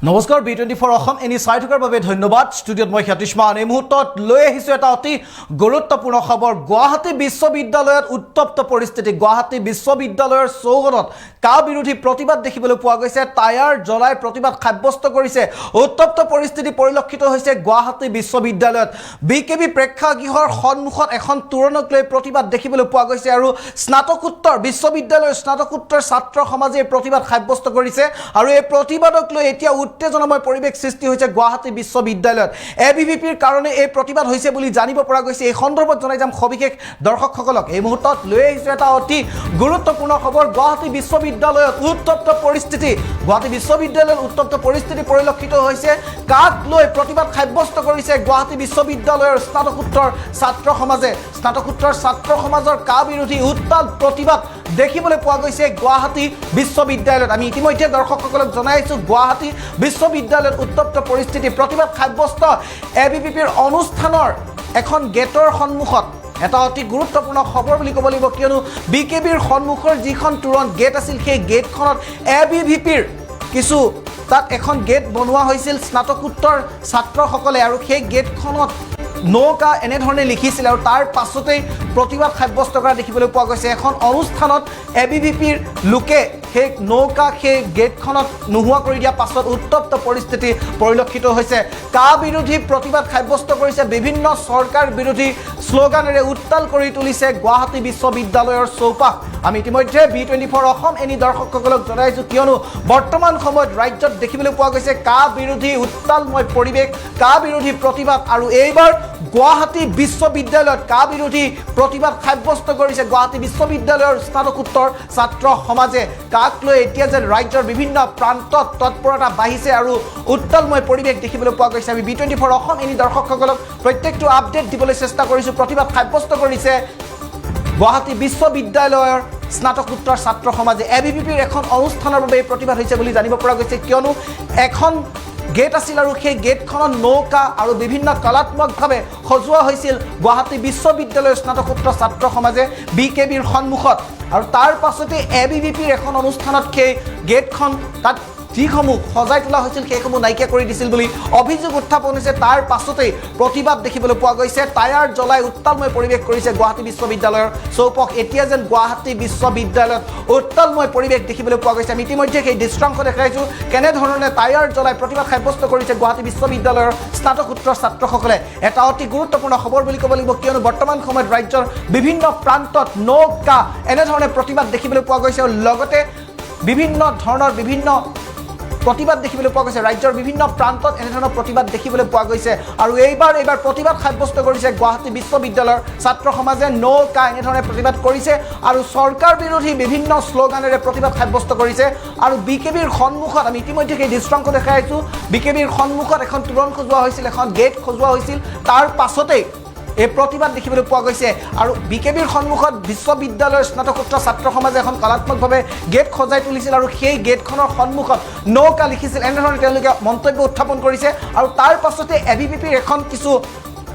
নমস্কাৰ B24 Assam any চাই থকাৰ বাবে ধন্যবাদ। ষ্টুডিঅ'ত মই খ্যাতিষ্মান এই মুহূৰ্তত লৈ আহিছোঁ এটা অতি গুৰুত্বপূৰ্ণ খবৰ। গুৱাহাটী বিশ্ববিদ্যালয়ত উত্তপ্ত পৰিস্থিতি। গুৱাহাটী বিশ্ববিদ্যালয়ৰ চৌহদত কা বিৰোধী প্ৰতিবাদ দেখিবলৈ পোৱা গৈছে। টায়াৰ জ্বলাই প্ৰতিবাদ সাব্যস্ত কৰিছে। উত্তপ্ত পৰিস্থিতি পৰিলক্ষিত হৈছে গুৱাহাটী বিশ্ববিদ্যালয়ত। BKB প্ৰেক্ষাগৃহৰ সন্মুখত এখন তোৰণক লৈ প্ৰতিবাদ দেখিবলৈ পোৱা গৈছে আৰু স্নাতকোত্তৰ বিশ্ববিদ্যালয়ৰ স্নাতকোত্তৰ ছাত্ৰ সমাজে প্ৰতিবাদ সাব্যস্ত কৰিছে আৰু এই প্ৰতিবাদক লৈ এতিয়া উত্তেজনাময় পৰিৱেশ সৃষ্টি হৈছে গুৱাহাটী বিশ্ববিদ্যালয়ত। ABVPৰ কাৰণে এই প্ৰতিবাদ হৈছে বুলি জানিব পৰা গৈছে। এই সন্দৰ্ভত জনাই যাম সবিশেষ দৰ্শকসকলক। এই মুহূৰ্তত লৈ আহিছোঁ এটা অতি গুৰুত্বপূৰ্ণ খবৰ। গুৱাহাটী বিশ্ববিদ্যালয়ত উত্তপ্ত পৰিস্থিতি। গুৱাহাটী বিশ্ববিদ্যালয়ত উত্তপ্ত পৰিস্থিতি পৰিলক্ষিত হৈছে। কাক লৈ প্ৰতিবাদ সাব্যস্ত কৰিছে গুৱাহাটী বিশ্ববিদ্যালয়ৰ স্নাতকোত্তৰ ছাত্ৰ সমাজে। স্নাতকোত্তৰ ছাত্ৰ সমাজৰ কা বিৰোধী উত্তাল প্ৰতিবাদ দেখিবলৈ পোৱা গৈছে গুৱাহাটী বিশ্ববিদ্যালয়ত। আমি ইতিমধ্যে দৰ্শকসকলক জনাইছোঁ গুৱাহাটী বিশ্ববিদ্যালয়ত উত্তপ্ত পৰিস্থিতি। প্ৰতিবাদ সাব্যস্ত ABVPৰ অনুষ্ঠানৰ এখন গেটৰ সন্মুখত এটা অতি গুৰুত্বপূৰ্ণ খবৰ বুলি ক'ব লাগিব, কিয়নো BKBৰ সন্মুখৰ যিখন তোৰণ গেট আছিল সেই গেটখনত ABVPৰ কিছু তাত এখন গেট বনোৱা হৈছিল স্নাতকোত্তৰ ছাত্ৰসকলে আৰু সেই গেটখনত নৌকা এনেধৰণে লিখিছিল আৰু তাৰ পাছতেই প্ৰতিবাদ সাব্যস্ত কৰা দেখিবলৈ পোৱা গৈছে। এখন অনুষ্ঠানত ABVPৰ লোকে সেই নৌকা সেই গেটখনত নোহোৱা কৰি দিয়া পাছত উত্তপ্ত পৰিস্থিতি পৰিলক্ষিত হৈছে। কা বিৰোধী প্ৰতিবাদ সাব্যস্ত কৰিছে। বিভিন্ন চৰকাৰ বিৰোধী শ্লোগানেৰে উত্তাল কৰি তুলিছে গুৱাহাটী বিশ্ববিদ্যালয়ৰ চৌপাশ। আমি ইতিমধ্যে B24 অসম এনি দৰ্শকসকলক জনাইছোঁ, কিয়নো বৰ্তমান সময়ত ৰাজ্যত দেখিবলৈ পোৱা গৈছে কা বিৰোধী উত্তালময় পৰিৱেশ, কা বিৰোধী প্ৰতিবাদ আৰু এইবাৰ গুৱাহাটী বিশ্ববিদ্যালয়ত কা বিৰোধী প্ৰতিবাদ সাব্যস্ত কৰিছে গুৱাহাটী বিশ্ববিদ্যালয়ৰ স্নাতকোত্তৰ ছাত্ৰ সমাজে। কাক লৈ এতিয়া যেন ৰাজ্যৰ বিভিন্ন প্ৰান্তত তৎপৰতা বাঢ়িছে আৰু উত্তালময় পৰিৱেশ দেখিবলৈ পোৱা গৈছে। আমি B24 অসম এনি দৰ্শকসকলক প্ৰত্যেকটো আপডেট দিবলৈ চেষ্টা কৰিছোঁ। প্ৰতিবাদ সাব্যস্ত কৰিছে গুৱাহাটী বিশ্ববিদ্যালয়ৰ স্নাতকোত্তৰ ছাত্ৰ সমাজে। ABVPৰ এখন অনুষ্ঠানৰ বাবে এই প্ৰতিবাদ হৈছে বুলি জানিব পৰা গৈছে, কিয়নো এখন গেট আছিল আৰু সেই গেটখনত নৌকা আৰু বিভিন্ন কলাত্মকভাৱে সজোৱা হৈছিল গুৱাহাটী বিশ্ববিদ্যালয়ৰ স্নাতকোত্তৰ ছাত্ৰ সমাজে BKBৰ সন্মুখত। আৰু তাৰ পাছতে ABVPৰ এখন অনুষ্ঠানত সেই গেটখন তাত যিসমূহ সজাই তোলা হৈছিল সেইসমূহ নাইকিয়া কৰি দিছিল বুলি অভিযোগ উত্থাপন হৈছে। তাৰ পাছতেই প্ৰতিবাদ দেখিবলৈ পোৱা গৈছে। টায়াৰ জ্বলাই উত্তালময় পৰিৱেশ কৰিছে গুৱাহাটী বিশ্ববিদ্যালয়ৰ চৌপাশ। এতিয়া যেন গুৱাহাটী বিশ্ববিদ্যালয়ত উত্তালময় পৰিৱেশ দেখিবলৈ পোৱা গৈছে। আমি ইতিমধ্যে সেই দৃশ্যাংশ দেখাইছোঁ কেনেধৰণে টায়াৰ জ্বলাই প্ৰতিবাদ সাব্যস্ত কৰিছে গুৱাহাটী বিশ্ববিদ্যালয়ৰ স্নাতকোত্তৰ ছাত্ৰসকলে। এটা অতি গুৰুত্বপূৰ্ণ খবৰ বুলি ক'ব লাগিব, কিয়নো বৰ্তমান সময়ত ৰাজ্যৰ বিভিন্ন প্ৰান্তত নৌকা এনেধৰণে প্ৰতিবাদ দেখিবলৈ পোৱা গৈছে আৰু লগতে বিভিন্ন ধৰণৰ বিভিন্ন প্ৰতিবাদ দেখিবলৈ পোৱা গৈছে। ৰাজ্যৰ বিভিন্ন প্ৰান্তত এনেধৰণৰ প্ৰতিবাদ দেখিবলৈ পোৱা গৈছে আৰু এইবাৰ প্ৰতিবাদ সাব্যস্ত কৰিছে গুৱাহাটী বিশ্ববিদ্যালয়ৰ ছাত্ৰ সমাজে। নৌকা এনেধৰণে প্ৰতিবাদ কৰিছে আৰু চৰকাৰ বিৰোধী বিভিন্ন শ্লোগানেৰে প্ৰতিবাদ সাব্যস্ত কৰিছে। আৰু BKBৰ সন্মুখত আমি ইতিমধ্যে সেই দৃশ্যাংশ দেখাই আছোঁ। BKBৰ সন্মুখত এখন তোৰণ সজোৱা হৈছিল, এখন গেট সজোৱা হৈছিল। তাৰ পাছতেই এই প্ৰতিবাদ দেখিবলৈ পোৱা গৈছে আৰু BKBৰ সন্মুখত বিশ্ববিদ্যালয়ৰ স্নাতকোত্তৰ ছাত্ৰ সমাজে এখন কলাত্মকভাৱে গেট সজাই তুলিছিল আৰু সেই গেটখনৰ সন্মুখত নৌকা লিখিছিল। এনেধৰণে তেওঁলোকে মন্তব্য উত্থাপন কৰিছে আৰু তাৰ পাছতে ABVPৰ এখন কিছু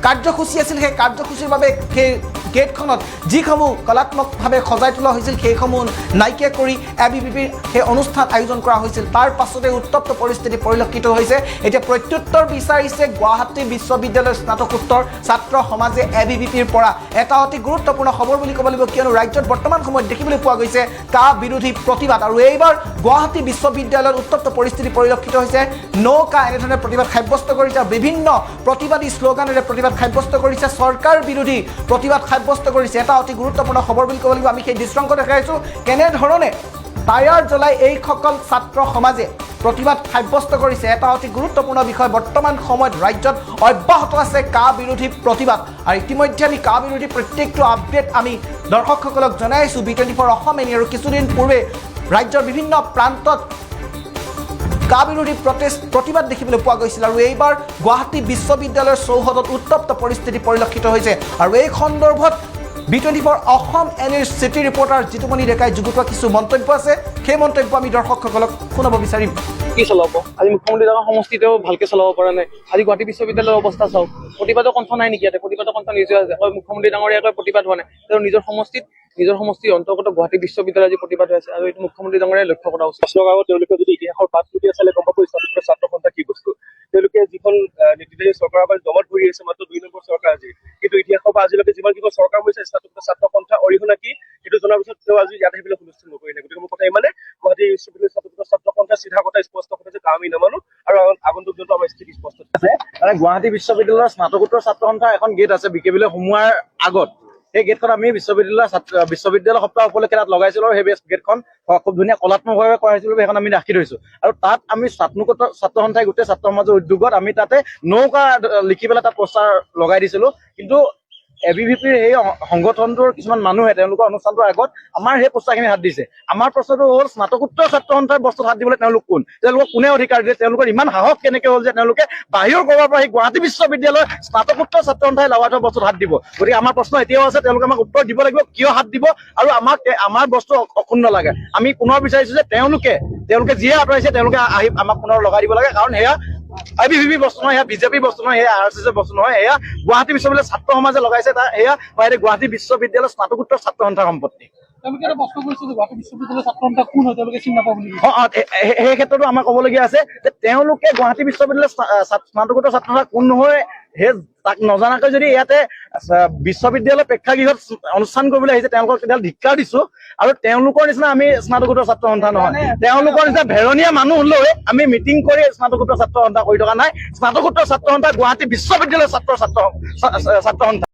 কাৰ্যসূচী আছিল। সেই কাৰ্যসূচীৰ বাবে সেই গেটখনত যিসমূহ কলাত্মকভাৱে সজাই তোলা হৈছিল সেইসমূহ নাইকিয়া কৰি ABVPৰ সেই অনুষ্ঠান আয়োজন কৰা হৈছিল। তাৰ পাছতে উত্তপ্ত পৰিস্থিতি পৰিলক্ষিত হৈছে। এতিয়া প্ৰত্যুত্তৰ বিচাৰিছে গুৱাহাটী বিশ্ববিদ্যালয়ৰ স্নাতকোত্তৰ ছাত্ৰ সমাজে ABVPৰ পৰা। এটা অতি গুৰুত্বপূৰ্ণ খবৰ বুলি ক'ব লাগিব, কিয়নো ৰাজ্যত বৰ্তমান সময়ত দেখিবলৈ পোৱা গৈছে কা বিৰোধী প্ৰতিবাদ আৰু এইবাৰ গুৱাহাটী বিশ্ববিদ্যালয়ত উত্তপ্ত পৰিস্থিতি পৰিলক্ষিত হৈছে। নৌকা এনেধৰণে প্ৰতিবাদ সাব্যস্ত কৰিছে, বিভিন্ন প্ৰতিবাদী শ্লোগানেৰে প্ৰতিবাদ সাব্যস্ত কৰিছে, চৰকাৰ বিৰোধী প্ৰতিবাদ সাব্যস্ত কৰিছে। এটা অতি গুৰুত্বপূৰ্ণ খবৰ বুলি ক'ব লাগিব। আমি সেই দৃশ্যাংশ দেখাইছোঁ কেনেধৰণে টায়াৰ জ্বলাই এইসকল ছাত্ৰ সমাজে প্ৰতিবাদ সাব্যস্ত কৰিছে। এটা অতি গুৰুত্বপূৰ্ণ বিষয়। বৰ্তমান সময়ত ৰাজ্যত অব্যাহত আছে কা বিৰোধী প্ৰতিবাদ আৰু ইতিমধ্যে আমি কা বিৰোধী প্ৰত্যেকটো আপডেট আমি দৰ্শকসকলক জনাইছোঁ B24 অসম এনি। আৰু কিছুদিন পূৰ্বে ৰাজ্যৰ বিভিন্ন প্ৰান্তত কা বিৰোধী প্ৰতিবাদ দেখিবলৈ পোৱা গৈছিল আৰু এইবাৰ গুৱাহাটী বিশ্ববিদ্যালয়ৰ চৌহদত উত্তপ্ত পৰিস্থিতি পৰিলক্ষিত হৈছে। আৰু এই সন্দৰ্ভত B24 অসম এনিৰ চিটি ৰিপৰ্টাৰ জিতুমণি ডেকাই যুগুতোৱা কিছু মন্তব্য আছে, সেই মন্তব্য আমি দৰ্শকসকলক শুনাব বিচাৰিম। কি চলাব আজি মুখ্যমন্ত্ৰী ডাঙৰ সমষ্টিতেও ভালকে চলাব পৰা নাই। আজি গুৱাহাটী বিশ্ববিদ্যালয়ৰ অৱস্থা চাওক, প্ৰতিবাদৰ কণ্ঠ নাই নেকি ইয়াতে? প্ৰতিবাদৰ কণ্ঠ নিজে আছে। মুখ্যমন্ত্ৰী ডাঙৰীয়া প্ৰতিবাদ হোৱা নাই, তেওঁ নিজৰ সমষ্টিৰ অন্তৰ্গত গুৱাহাটী বিশ্ববিদ্যালয় আজি প্ৰতিবাদ হৈ আছে আৰু এইটো মুখ্যমন্ত্ৰী ডাঙৰীয়াই লক্ষ্য কৰা উচিত। তেওঁলোকে যদি ইতিহাসৰ পাঠ পুতি আছিলে গম পাব ছাত্ৰ যিখন নেতৃত্বাধীন চৰকাৰৰ পৰা দমত ভৰি আছে মাত্ৰ 2 নম্বৰ চৰকাৰ আজি, কিন্তু ইতিহাসৰ পৰা আজিলৈকে যিমান কেইখন চৰকাৰ হৈছে স্নাতকোত্তৰ ছাত্ৰ সন্থা অৰিহণা কি সেইটো জনাৰ পিছত তেওঁ আজি ইয়াত আহিবলৈ হুলস্থুল নকৰিলে। গতিকে মোৰ কথা ইমানে, গুৱাহাটী বিশ্ববিদ্যালয় স্নাতকোত্তৰ ছাত্ৰ সন্থা চিধা কথা স্পষ্ট কথা যে আমি নামানো আৰু আগন্তুক দিনটো আমাৰ স্থিতি স্পষ্ট আছে। মানে গুৱাহাটী বিশ্ববিদ্যালয়ৰ স্নাতকোত্তৰ ছাত্ৰ সন্থাৰ এখন গেট আছে বিকেবিলৈ সোমোৱাৰ আগত। সেই গেটখন আমি বিশ্ববিদ্যালয় সপ্তাহ উপলক্ষে তাত লগাইছিলো আৰু সেই গেটখন খুব ধুনীয়া কলাত্মকভাৱে কৰা হৈছিল, সেইখন আমি ৰাখি থৈছো। আৰু তাত আমি স্নাতকোত্তৰ ছাত্ৰ সন্থাই গোটেই ছাত্ৰ সমাজৰ উদ্যোগত আমি তাতে নৌকা লিখি পেলাই তাত পোষ্টাৰ লগাই দিছিলো। কিন্তু ABVPৰ সেই সংগঠনটোৰ কিছুমান মানুহে তেওঁলোকৰ অনুষ্ঠানটোৰ আগত আমাৰ সেই পোষ্টাৰখিনি হাত দিছে। আমাৰ প্ৰশ্নটো হ'ল স্নাতকোত্তৰ ছাত্ৰ সন্থাৰ বস্তুত হাত দিবলৈ তেওঁলোক কোন? তেওঁলোকক কোনে অধিকাৰ দিয়ে? তেওঁলোকৰ ইমান সাহস কেনেকে হ'ল যে তেওঁলোকে বাহিৰৰ ক'ৰবাৰ পৰা সেই গুৱাহাটী বিশ্ববিদ্যালয়ৰ স্নাতকোত্তৰ ছাত্ৰ সন্থাই লগাই থোৱা বস্তুত হাত দিব? গতিকে আমাৰ প্ৰশ্ন এতিয়াও আছে, তেওঁলোকে আমাক উত্তৰ দিব লাগিব কিয় হাত দিব আৰু আমাৰ বস্তু অক্ষুণ্ণ লাগে। আমি পুনৰ বিচাৰিছো যে তেওঁলোকে যিয়ে আঁতৰাইছে তেওঁলোকে আহি আমাক পুনৰ লগাই দিব লাগে, কাৰণ সেয়া ABVP বস্তু নহয়, সেয়া বিজেপি বস্তু নহয়, সেয়া RSS বস্তু নহয়, সেয়া গুৱাহাটী বিশ্ববিদ্যালয়ৰ ছাত্ৰ সমাজে লগাইছে। সেয়া গুৱাহাটী বিশ্ববিদ্যালয়ৰ স্নাতকোত্তৰ ছাত্ৰ সন্থাৰ সম্পত্তি। সেই ক্ষেত্ৰতো আমাৰ ক'বলগীয়া আছে যে তেওঁলোকে গুৱাহাটী বিশ্ববিদ্যালয়ৰ স্নাতকোত্তৰ ছাত্ৰ সন্থা কোন নহয় সেই তাক নজনাকৈ যদি ইয়াতে বিশ্ববিদ্যালয় প্ৰেক্ষাগৃহত অনুষ্ঠান কৰিবলৈ আহিছে, তেওঁলোকক তেতিয়াহ'লে ধিক্কাৰ দিছো। আৰু তেওঁলোকৰ নিচিনা আমি স্নাতকোত্তৰ ছাত্ৰ সন্থা নহয়, তেওঁলোকৰ নিচিনা ভেৰণীয়া মানুহ লৈ আমি মিটিং কৰি স্নাতকোত্তৰ ছাত্ৰ সন্থা কৰি থকা নাই। স্নাতকোত্তৰ ছাত্ৰ সন্থা গুৱাহাটী বিশ্ববিদ্যালয়ৰ ছাত্ৰ সন্থা।